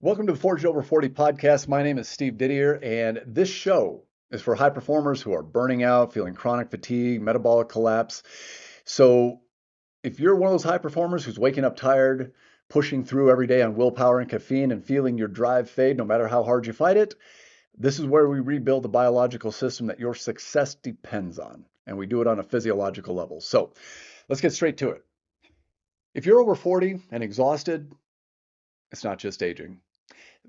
Welcome to the Forged Over 40 podcast. My name is Steve Didier, and this show is for high performers who are burning out, feeling chronic fatigue, metabolic collapse. So, if you're one of those high performers who's waking up tired, pushing through every day on willpower and caffeine, and feeling your drive fade no matter how hard you fight it, this is where we rebuild the biological system that your success depends on. And we do it on a physiological level. So, let's get straight to it. If you're over 40 and exhausted, it's not just aging.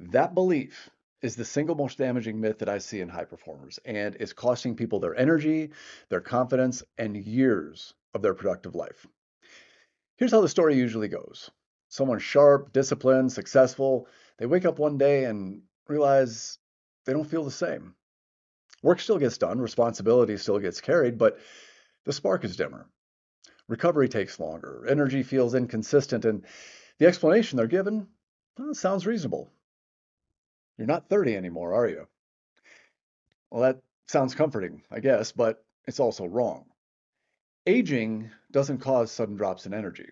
That belief is the single most damaging myth that I see in high performers, and it's costing people their energy, their confidence, and years of their productive life. Here's how the story usually goes. Someone sharp, disciplined, successful, they wake up one day and realize they don't feel the same. Work still gets done, responsibility still gets carried, but the spark is dimmer. Recovery takes longer, energy feels inconsistent, and the explanation they're given, well, it sounds reasonable. You're not 30 anymore, are you? Well, that sounds comforting, I guess, but it's also wrong. Aging doesn't cause sudden drops in energy.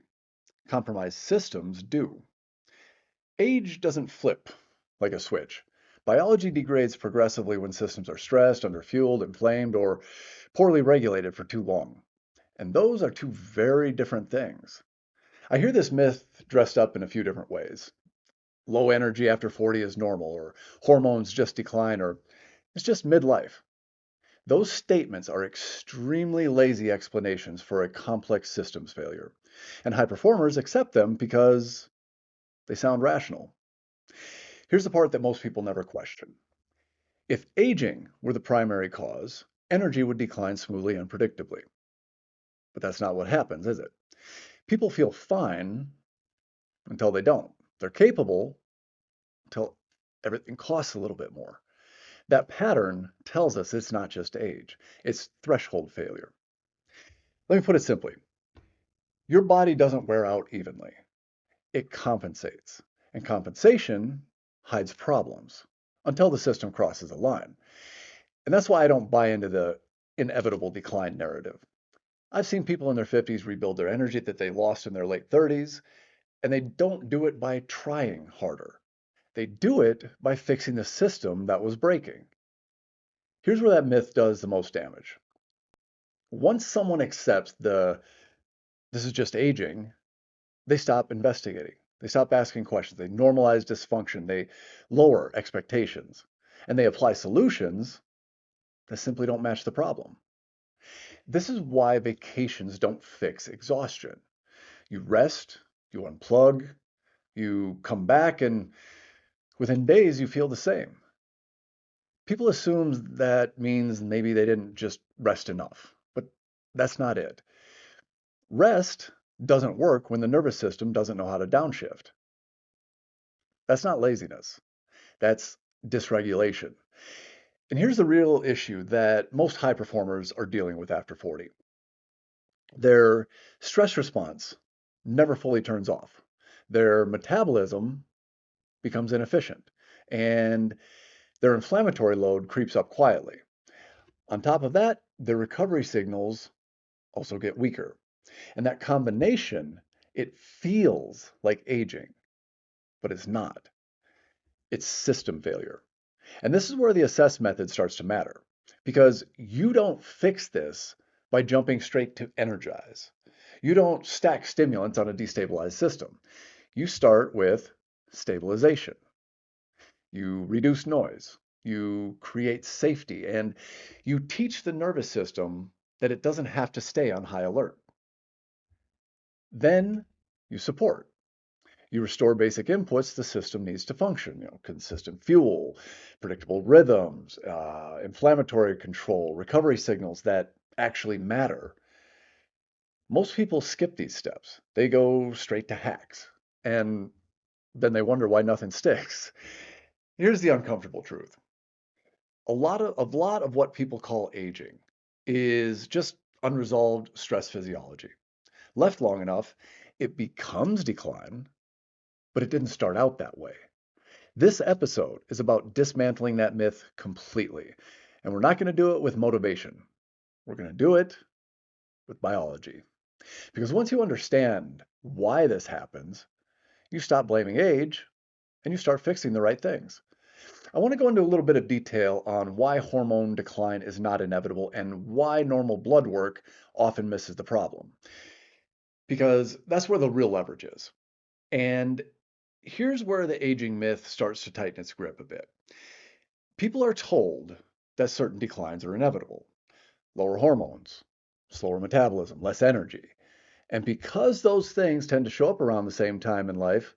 Compromised systems do. Age doesn't flip like a switch. Biology degrades progressively when systems are stressed, underfueled, inflamed, or poorly regulated for too long. And those are two very different things. I hear this myth dressed up in a few different ways. Low energy after 40 is normal, or hormones just decline, or it's just midlife. Those statements are extremely lazy explanations for a complex systems failure, and high performers accept them because they sound rational. Here's the part that most people never question. If aging were the primary cause, energy would decline smoothly and predictably. But that's not what happens, is it? People feel fine until they don't. They're capable until everything costs a little bit more. That pattern tells us it's not just age, it's threshold failure. Let me put it simply. Your body doesn't wear out evenly. It compensates. And compensation hides problems until the system crosses a line. And that's why I don't buy into the inevitable decline narrative. I've seen people in their 50s rebuild their energy that they lost in their late 30s, and they don't do it by trying harder. They do it by fixing the system that was breaking. Here's where that myth does the most damage. Once someone accepts this is just aging, they stop investigating. They stop asking questions. They normalize dysfunction. They lower expectations. And they apply solutions that simply don't match the problem. This is why vacations don't fix exhaustion. You rest, you unplug, you come back, and within days you feel the same. People assume that means maybe they didn't just rest enough, but that's not it. Rest doesn't work when the nervous system doesn't know how to downshift. That's not laziness. That's dysregulation. And here's the real issue that most high performers are dealing with after 40. Their stress response never fully turns off. Their metabolism becomes inefficient, and their inflammatory load creeps up quietly. On top of that, their recovery signals also get weaker. And that combination, it feels like aging, but it's not. It's system failure. And this is where the assess method starts to matter because you don't fix this by jumping straight to energize. You don't stack stimulants on a destabilized system. You start with stabilization. You reduce noise. You create safety and you teach the nervous system that it doesn't have to stay on high alert. Then you support. You restore basic inputs the system needs to function, consistent fuel, predictable rhythms, inflammatory control, recovery signals that actually matter. Most people skip these steps. They go straight to hacks, and then they wonder why nothing sticks. Here's the uncomfortable truth. A lot of what people call aging is just unresolved stress physiology. Left long enough, it becomes decline, but it didn't start out that way. This episode is about dismantling that myth completely. And we're not going to do it with motivation. We're going to do it with biology. Because once you understand why this happens, you stop blaming age and you start fixing the right things. I want to go into a little bit of detail on why hormone decline is not inevitable and why normal blood work often misses the problem, because that's where the real leverage is. And here's where the aging myth starts to tighten its grip a bit. People are told that certain declines are inevitable: lower hormones, slower metabolism, less energy. And because those things tend to show up around the same time in life,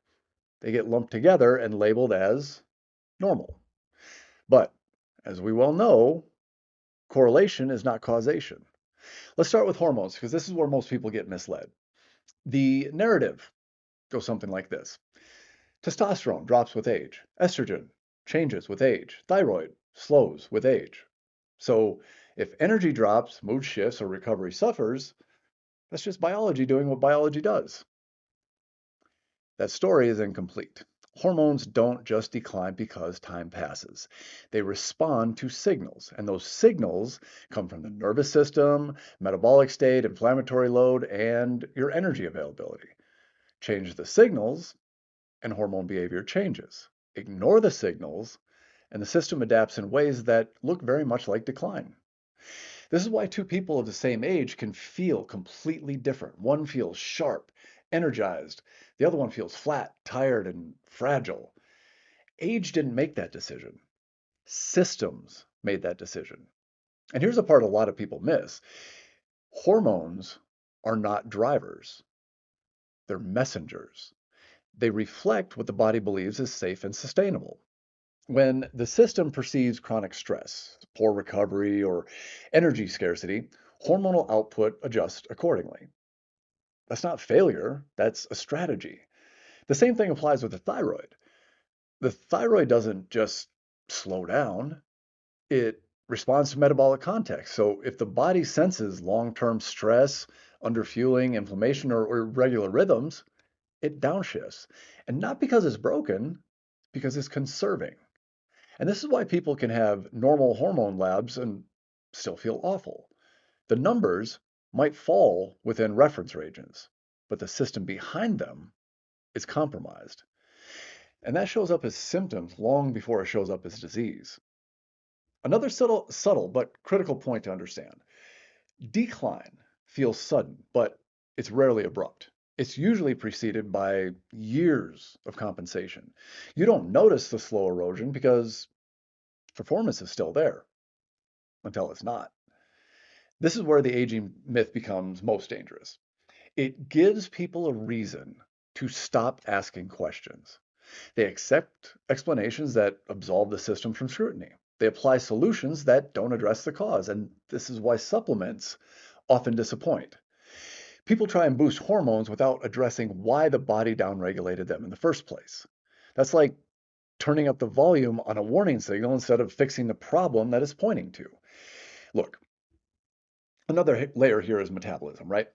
they get lumped together and labeled as normal. But as we well know, correlation is not causation. Let's start with hormones because this is where most people get misled. The narrative goes something like this: testosterone drops with age, estrogen changes with age, thyroid slows with age. So if energy drops, mood shifts, or recovery suffers, that's just biology doing what biology does. That story is incomplete. Hormones don't just decline because time passes. They respond to signals, and those signals come from the nervous system, metabolic state, inflammatory load, and your energy availability. Change the signals, and hormone behavior changes. Ignore the signals, and the system adapts in ways that look very much like decline. This is why two people of the same age can feel completely different. One feels sharp, energized. The other one feels flat, tired, and fragile. Age didn't make that decision. Systems made that decision. And here's a part a lot of people miss. Hormones are not drivers. They're messengers. They reflect what the body believes is safe and sustainable. When the system perceives chronic stress, poor recovery, or energy scarcity, hormonal output adjusts accordingly. That's not failure, that's a strategy. The same thing applies with the thyroid. The thyroid doesn't just slow down, it responds to metabolic context. So if the body senses long-term stress, underfueling, inflammation, or irregular rhythms, it downshifts. And not because it's broken, because it's conserving. And this is why people can have normal hormone labs and still feel awful. The numbers might fall within reference ranges, but the system behind them is compromised. And that shows up as symptoms long before it shows up as disease. Another subtle but critical point to understand: decline feels sudden, but it's rarely abrupt. It's usually preceded by years of compensation. You don't notice the slow erosion because performance is still there until it's not. This is where the aging myth becomes most dangerous. It gives people a reason to stop asking questions. They accept explanations that absolve the system from scrutiny. They apply solutions that don't address the cause, and this is why supplements often disappoint. People try and boost hormones without addressing why the body downregulated them in the first place. That's like turning up the volume on a warning signal instead of fixing the problem that it's pointing to. Look, another layer here is metabolism, right?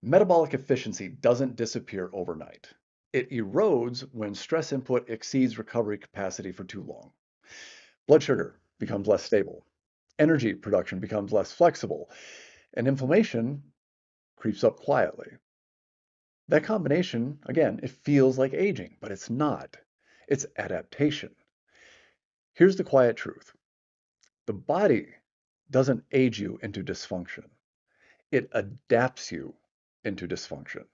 Metabolic efficiency doesn't disappear overnight. It erodes when stress input exceeds recovery capacity for too long. Blood sugar becomes less stable. Energy production becomes less flexible. And inflammation creeps up quietly. That combination, again, it feels like aging, but it's not. It's adaptation. Here's the quiet truth: the body doesn't age you into dysfunction, it adapts you into dysfunction.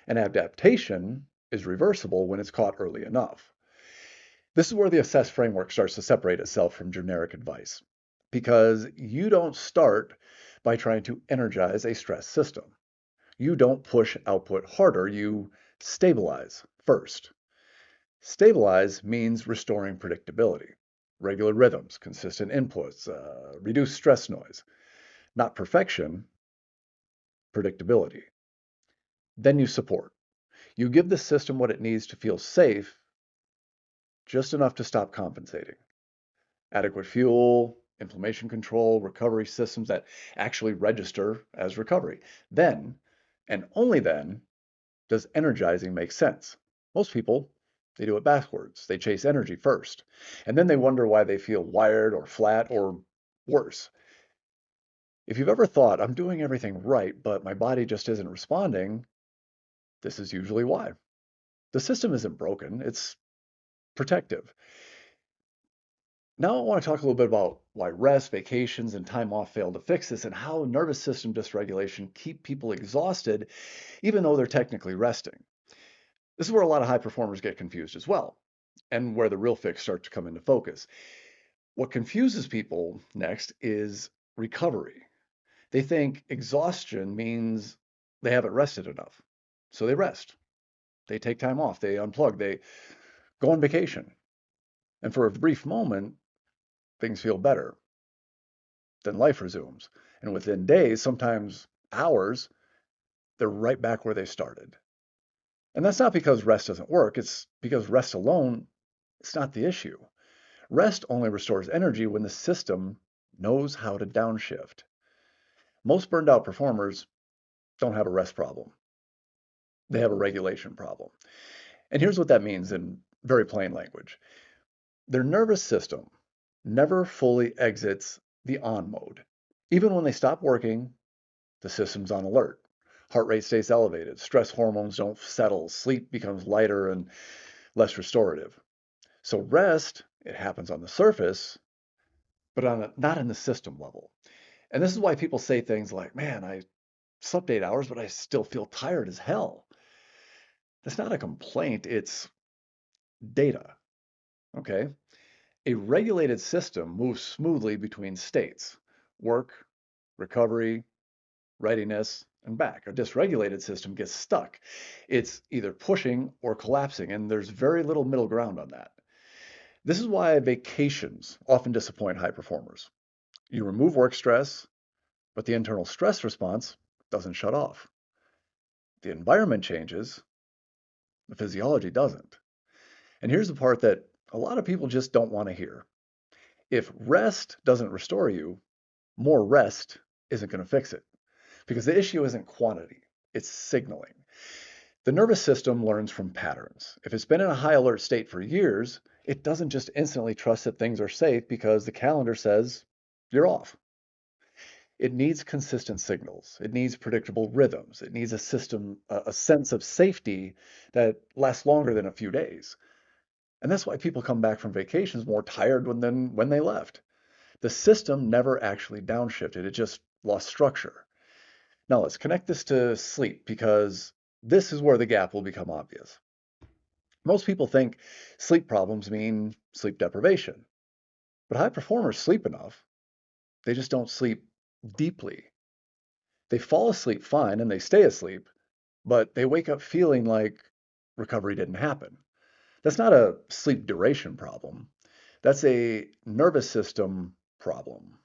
And adaptation is reversible when it's caught early enough. This is where the assess framework starts to separate itself from generic advice, because you don't start by trying to energize a stress system. You don't push output harder, you stabilize first. Stabilize means restoring predictability, regular rhythms, consistent inputs, reduced stress noise. Not perfection, predictability. Then you support. You give the system what it needs to feel safe, just enough to stop compensating. Adequate fuel, inflammation control, recovery systems that actually register as recovery. Then, and only then, does energizing make sense. Most people, they do it backwards. They chase energy first, and then they wonder why they feel wired or flat or worse. If you've ever thought, I'm doing everything right, but my body just isn't responding, this is usually why. The system isn't broken, it's protective. Now I want to talk a little bit about why rest, vacations, and time off fail to fix this and how nervous system dysregulation keep people exhausted even though they're technically resting. This is where a lot of high performers get confused as well, and where the real fix starts to come into focus. What confuses people next is recovery. They think exhaustion means they haven't rested enough. So they rest, they take time off, they unplug, they go on vacation. And for a brief moment, things feel better. Then life resumes. And within days, sometimes hours, they're right back where they started. And that's not because rest doesn't work, it's because rest alone, it's not the issue. Rest only restores energy when the system knows how to downshift. Most burned out performers don't have a rest problem. They have a regulation problem. And here's what that means in very plain language. Their nervous system never fully exits the on mode. Even when they stop working, the system's on alert. Heart rate stays elevated, stress hormones don't settle, sleep becomes lighter and less restorative. So rest, it happens on the surface, but not in the system level. And this is why people say things like, man, I slept 8 hours, but I still feel tired as hell. That's not a complaint, it's data. Okay. A regulated system moves smoothly between states, work, recovery, readiness, and back. A dysregulated system gets stuck. It's either pushing or collapsing, and there's very little middle ground on that. This is why vacations often disappoint high performers. You remove work stress, but the internal stress response doesn't shut off. The environment changes, the physiology doesn't. And here's the part that a lot of people just don't want to hear. If rest doesn't restore you, more rest isn't going to fix it. Because the issue isn't quantity, it's signaling. The nervous system learns from patterns. If it's been in a high alert state for years, it doesn't just instantly trust that things are safe because the calendar says you're off. It needs consistent signals. It needs predictable rhythms. It needs a system, a sense of safety that lasts longer than a few days. And that's why people come back from vacations more tired than when they left. The system never actually downshifted, it just lost structure. Now let's connect this to sleep because this is where the gap will become obvious. Most people think sleep problems mean sleep deprivation, but high performers sleep enough. They just don't sleep deeply. They fall asleep fine and they stay asleep, but they wake up feeling like recovery didn't happen. That's not a sleep duration problem. That's a nervous system problem.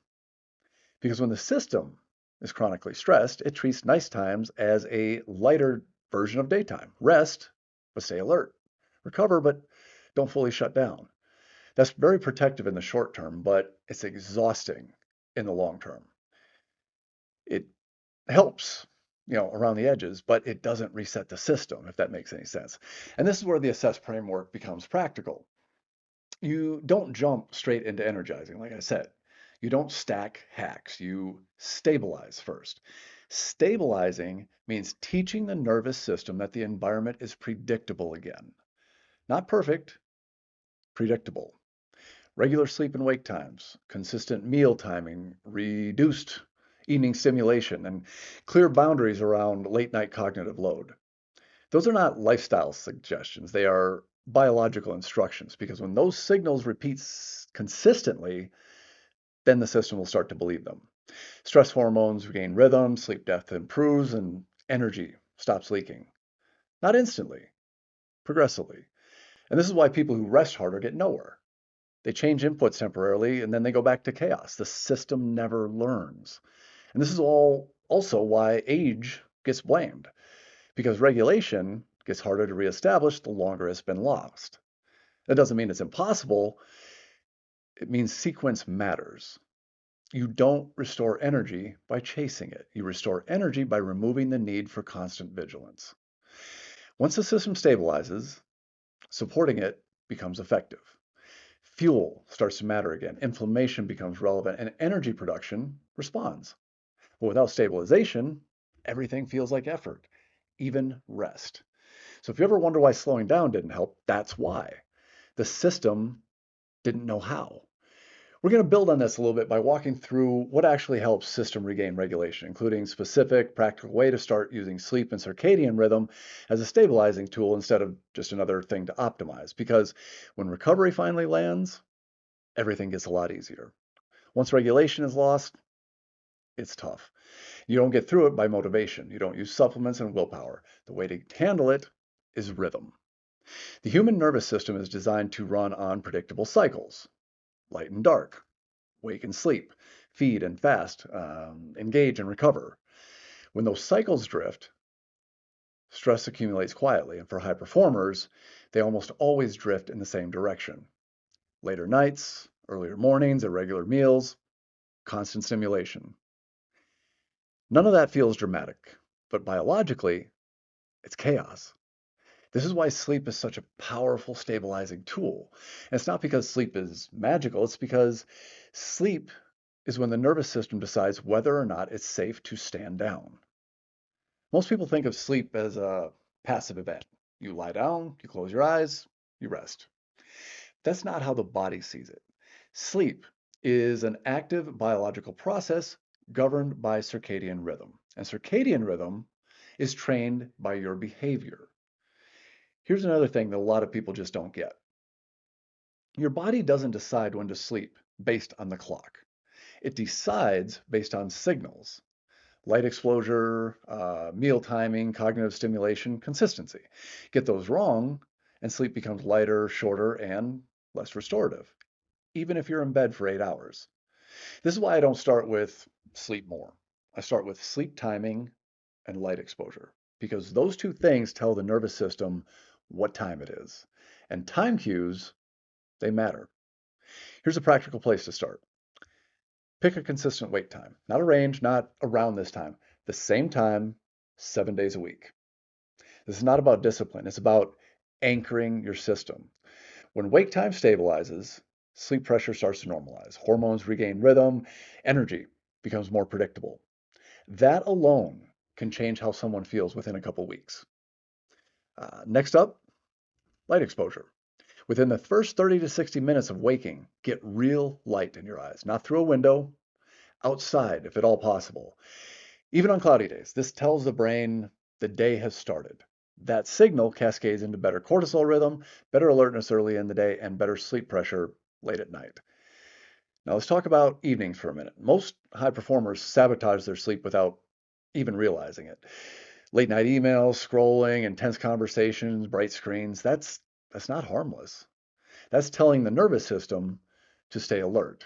Because when the system is chronically stressed, it treats night times as a lighter version of daytime. Rest, but stay alert. Recover, but don't fully shut down. That's very protective in the short term, but it's exhausting in the long term. It helps, around the edges, but it doesn't reset the system, if that makes any sense. And this is where the assess framework becomes practical. You don't jump straight into energizing, like I said. You don't stack hacks. You stabilize first. Stabilizing means teaching the nervous system that the environment is predictable again. Not perfect, predictable. Regular sleep and wake times, consistent meal timing, reduced evening stimulation, and clear boundaries around late night cognitive load. Those are not lifestyle suggestions. They are biological instructions because when those signals repeat consistently, then the system will start to believe them. Stress hormones regain rhythm, sleep depth improves, and energy stops leaking. Not instantly, progressively. And this is why people who rest harder get nowhere. They change inputs temporarily and then they go back to chaos. The system never learns. And this is all also why age gets blamed, because regulation gets harder to reestablish the longer it's been lost. That doesn't mean it's impossible. It means sequence matters. You don't restore energy by chasing it. You restore energy by removing the need for constant vigilance. Once the system stabilizes, supporting it becomes effective. Fuel starts to matter again. Inflammation becomes relevant and energy production responds. But without stabilization, everything feels like effort, even rest. So if you ever wonder why slowing down didn't help, that's why. The system didn't know how. We're going to build on this a little bit by walking through what actually helps system regain regulation, including specific practical way to start using sleep and circadian rhythm as a stabilizing tool instead of just another thing to optimize. Because when recovery finally lands, everything gets a lot easier. Once regulation is lost, it's tough. You don't get through it by motivation. You don't use supplements and willpower. The way to handle it is rhythm. The human nervous system is designed to run on predictable cycles: light and dark, wake and sleep, feed and fast, engage and recover. When those cycles drift, stress accumulates quietly. And for high performers, they almost always drift in the same direction: later nights, earlier mornings, irregular meals, constant stimulation. None of that feels dramatic, but biologically, it's chaos. This is why sleep is such a powerful stabilizing tool. And it's not because sleep is magical, it's because sleep is when the nervous system decides whether or not it's safe to stand down. Most people think of sleep as a passive event. You lie down, you close your eyes, you rest. That's not how the body sees it. Sleep is an active biological process governed by circadian rhythm. And circadian rhythm is trained by your behavior. Here's another thing that a lot of people just don't get. Your body doesn't decide when to sleep based on the clock. It decides based on signals: light exposure, meal timing, cognitive stimulation, consistency. Get those wrong, and sleep becomes lighter, shorter, and less restorative, even if you're in bed for 8 hours. This is why I don't start with sleep more. I start with sleep timing and light exposure, because those two things tell the nervous system what time it is. And time cues, they matter. Here's a practical place to start. Pick a consistent wake time, not a range, not around this time, the same time, 7 days a week. This is not about discipline, it's about anchoring your system. When wake time stabilizes, sleep pressure starts to normalize, hormones regain rhythm, energy becomes more predictable. That alone can change how someone feels within a couple weeks. Next up, light exposure. Within the first 30 to 60 minutes of waking, get real light in your eyes, not through a window, outside if at all possible. Even on cloudy days, this tells the brain the day has started. That signal cascades into better cortisol rhythm, better alertness early in the day, and better sleep pressure late at night. Now let's talk about evenings for a minute. Most high performers sabotage their sleep without even realizing it. Late night emails, scrolling, intense conversations, bright screens, that's not harmless. That's telling the nervous system to stay alert.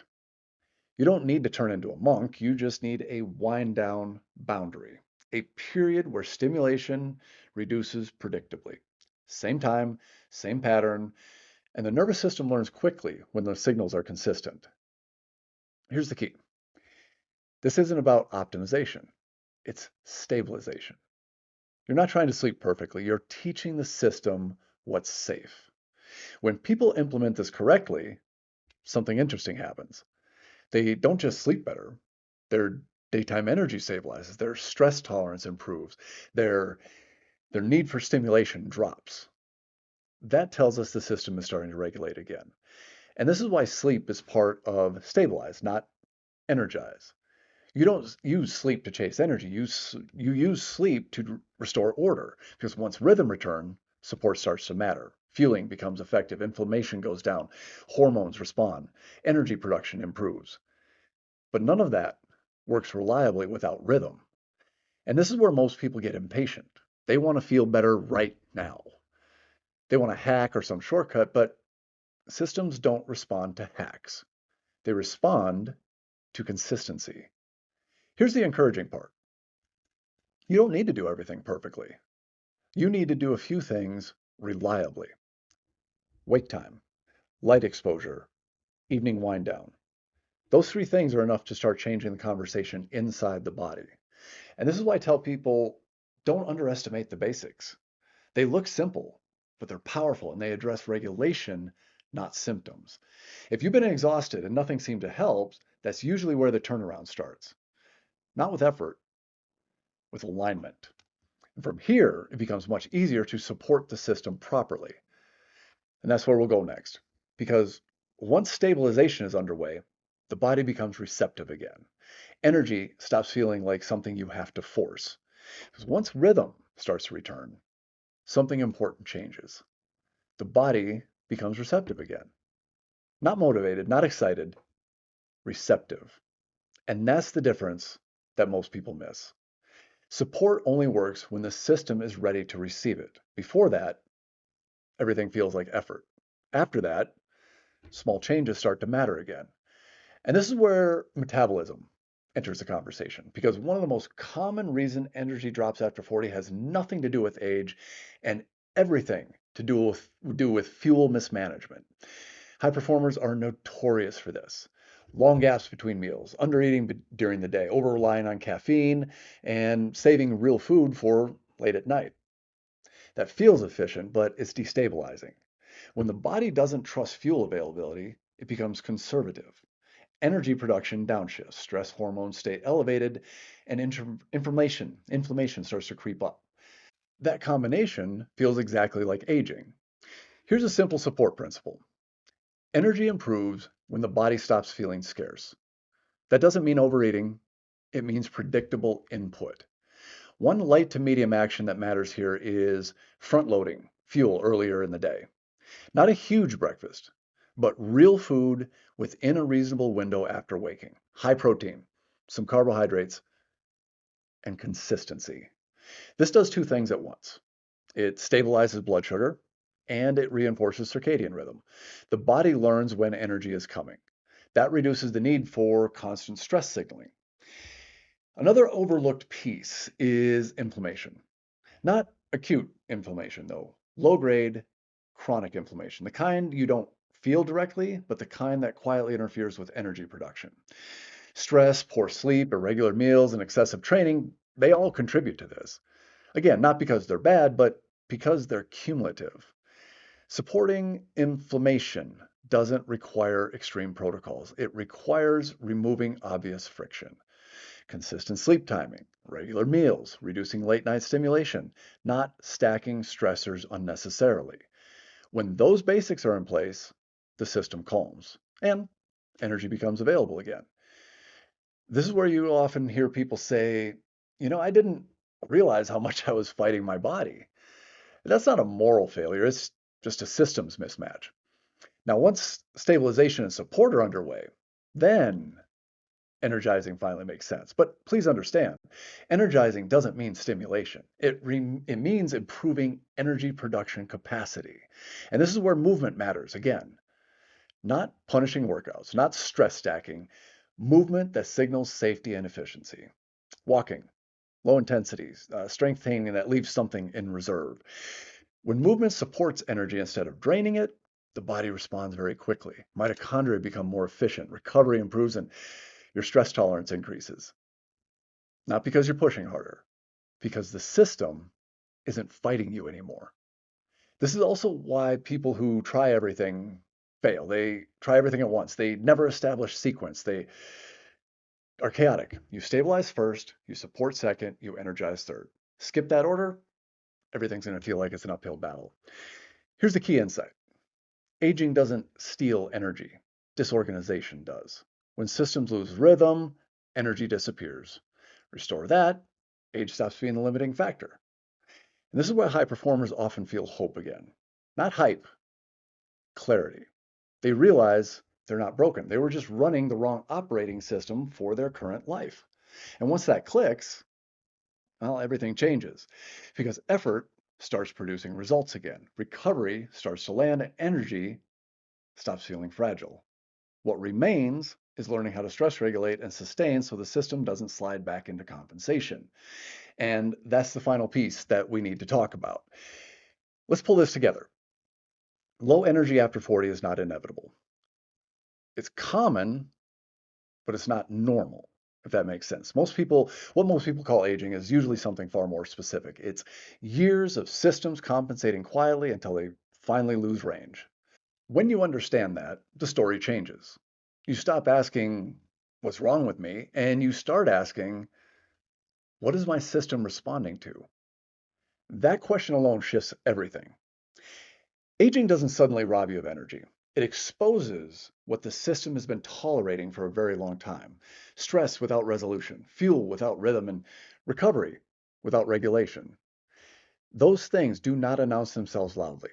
You don't need to turn into a monk, you just need a wind down boundary, a period where stimulation reduces predictably. Same time, same pattern, and the nervous system learns quickly when the signals are consistent. Here's the key. This isn't about optimization, it's stabilization. You're not trying to sleep perfectly, you're teaching the system what's safe. When people implement this correctly, something interesting happens. They don't just sleep better, their daytime energy stabilizes, their stress tolerance improves, their need for stimulation drops. That tells us the system is starting to regulate again. And this is why sleep is part of stabilize, not energize. You don't use sleep to chase energy. You use sleep to restore order, because once rhythm returns, support starts to matter. Fueling becomes effective, inflammation goes down, hormones respond, energy production improves. But none of that works reliably without rhythm. And this is where most people get impatient. They want to feel better right now. They want a hack or some shortcut, but systems don't respond to hacks. They respond to consistency. Here's the encouraging part. You don't need to do everything perfectly. You need to do a few things reliably. Wake time, light exposure, evening wind down. Those three things are enough to start changing the conversation inside the body. And this is why I tell people, don't underestimate the basics. They look simple, but they're powerful and they address regulation, not symptoms. If you've been exhausted and nothing seemed to help, that's usually where the turnaround starts. Not with effort, with alignment. And from here, it becomes much easier to support the system properly. And that's where we'll go next. Because once stabilization is underway, the body becomes receptive again. Energy stops feeling like something you have to force. Because once rhythm starts to return, something important changes. The body becomes receptive again. Not motivated, not excited, receptive. And that's the difference that most people miss. Support only works when the system is ready to receive it. Before that, everything feels like effort. After that, small changes start to matter again. And this is where metabolism enters the conversation because one of the most common reason energy drops after 40 has nothing to do with age and everything to do with fuel mismanagement. High performers are notorious for this. Long gaps between meals, undereating during the day, over relying on caffeine, and saving real food for late at night. That feels efficient, but it's destabilizing. When the body doesn't trust fuel availability, it becomes conservative. Energy production downshifts, stress hormones stay elevated, and inflammation starts to creep up. That combination feels exactly like aging. Here's a simple support principle. Energy improves when the body stops feeling scarce. That doesn't mean overeating, it means predictable input. One light to medium action that matters here is front loading fuel earlier in the day. Not a huge breakfast, but real food within a reasonable window after waking. High protein, some carbohydrates, and consistency. This does two things at once. It stabilizes blood sugar and it reinforces circadian rhythm. The body learns when energy is coming. That reduces the need for constant stress signaling. Another overlooked piece is inflammation. Not acute inflammation, though. Low grade, chronic inflammation. The kind you don't feel directly, but the kind that quietly interferes with energy production. Stress, poor sleep, irregular meals, and excessive training, they all contribute to this. Again, not because they're bad, but because they're cumulative. Supporting inflammation doesn't require extreme protocols. It requires removing obvious friction. Consistent sleep timing, regular meals, reducing late night stimulation, not stacking stressors unnecessarily. When those basics are in place, the system calms and energy becomes available again. This is where you often hear people say, I didn't realize how much I was fighting my body. That's not a moral failure, it's just a systems mismatch. Now, once stabilization and support are underway, then energizing finally makes sense. But please understand, energizing doesn't mean stimulation. It means improving energy production capacity. And this is where movement matters again. Not punishing workouts, not stress stacking, movement that signals safety and efficiency. Walking, low intensities, strength training that leaves something in reserve. When movement supports energy instead of draining it, the body responds very quickly. Mitochondria become more efficient, recovery improves, and your stress tolerance increases. Not because you're pushing harder, because the system isn't fighting you anymore. This is also why people who try everything fail. They try everything at once. They never establish sequence. They are chaotic. You stabilize first, you support second, you energize third. Skip that order, everything's going to feel like it's an uphill battle. Here's the key insight. Aging doesn't steal energy. Disorganization does. When systems lose rhythm, energy disappears. Restore that, age stops being the limiting factor. And this is why high performers often feel hope again. Not hype, clarity. They realize they're not broken. They were just running the wrong operating system for their current life. And once that clicks, well, everything changes because effort starts producing results again. Recovery starts to land, and energy stops feeling fragile. What remains is learning how to stress regulate and sustain so the system doesn't slide back into compensation. And that's the final piece that we need to talk about. Let's pull this together. Low energy after 40 is not inevitable. It's common, but it's not normal, if that makes sense. What most people call aging is usually something far more specific. It's years of systems compensating quietly until they finally lose range. When you understand that, the story changes. You stop asking, what's wrong with me? And you start asking, what is my system responding to? That question alone shifts everything. Aging doesn't suddenly rob you of energy. It exposes what the system has been tolerating for a very long time. Stress without resolution, fuel without rhythm, and recovery without regulation. Those things do not announce themselves loudly.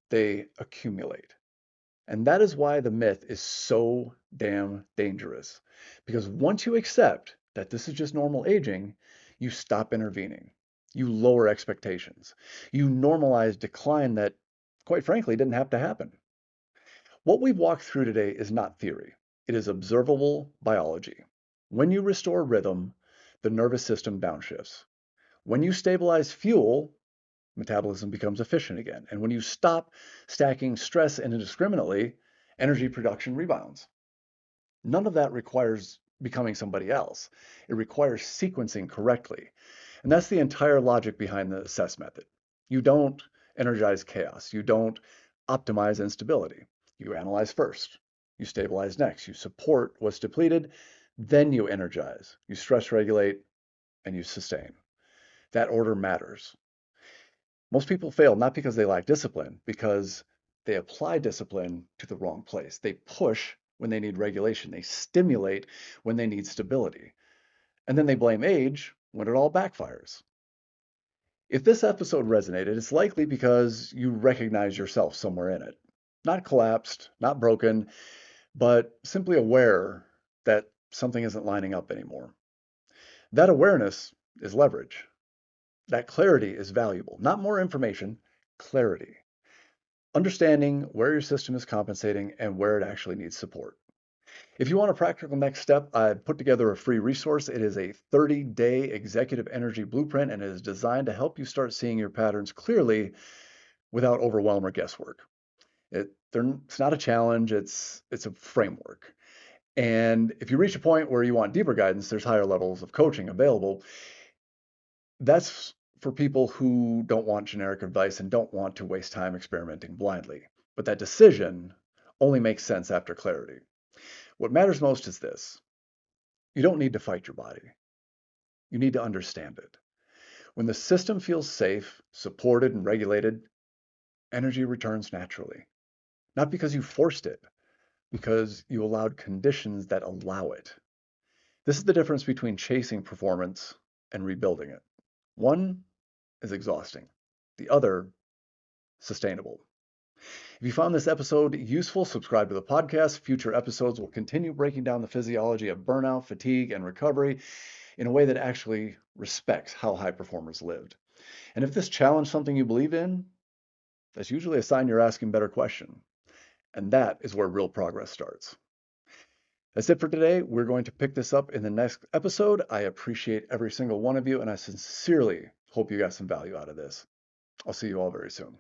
They accumulate. And that is why the myth is so damn dangerous. Because once you accept that this is just normal aging, you stop intervening. You lower expectations. You normalize decline that, quite frankly, didn't have to happen. What we've walked through today is not theory. It is observable biology. When you restore rhythm, the nervous system downshifts. When you stabilize fuel, metabolism becomes efficient again. And when you stop stacking stress indiscriminately, energy production rebounds. None of that requires becoming somebody else. It requires sequencing correctly. And that's the entire logic behind the assess method. You don't energize chaos. You don't optimize instability. You analyze first. You stabilize next. You support what's depleted. Then you energize. You stress regulate and you sustain. That order matters. Most people fail not because they lack discipline, because they apply discipline to the wrong place. They push when they need regulation. They stimulate when they need stability. And then they blame age when it all backfires. If this episode resonated, it's likely because you recognize yourself somewhere in it. Not collapsed, not broken, but simply aware that something isn't lining up anymore. That awareness is leverage. That clarity is valuable. Not more information, clarity. Understanding where your system is compensating and where it actually needs support. If you want a practical next step, I've put together a free resource. It is a 30-day executive energy blueprint, and it is designed to help you start seeing your patterns clearly without overwhelm or guesswork. It's not a challenge, it's a framework. And if you reach a point where you want deeper guidance, there's higher levels of coaching available. That's for people who don't want generic advice and don't want to waste time experimenting blindly. But that decision only makes sense after clarity. What matters most is this. You don't need to fight your body. You need to understand it. When the system feels safe, supported, and regulated, energy returns naturally. Not because you forced it, because you allowed conditions that allow it. This is the difference between chasing performance and rebuilding it. One is exhausting. The other, sustainable. If you found this episode useful, subscribe to the podcast. Future episodes will continue breaking down the physiology of burnout, fatigue, and recovery in a way that actually respects how high performers lived. And if this challenged something you believe in, that's usually a sign you're asking better questions. And that is where real progress starts. That's it for today. We're going to pick this up in the next episode. I appreciate every single one of you, and I sincerely hope you got some value out of this. I'll see you all very soon.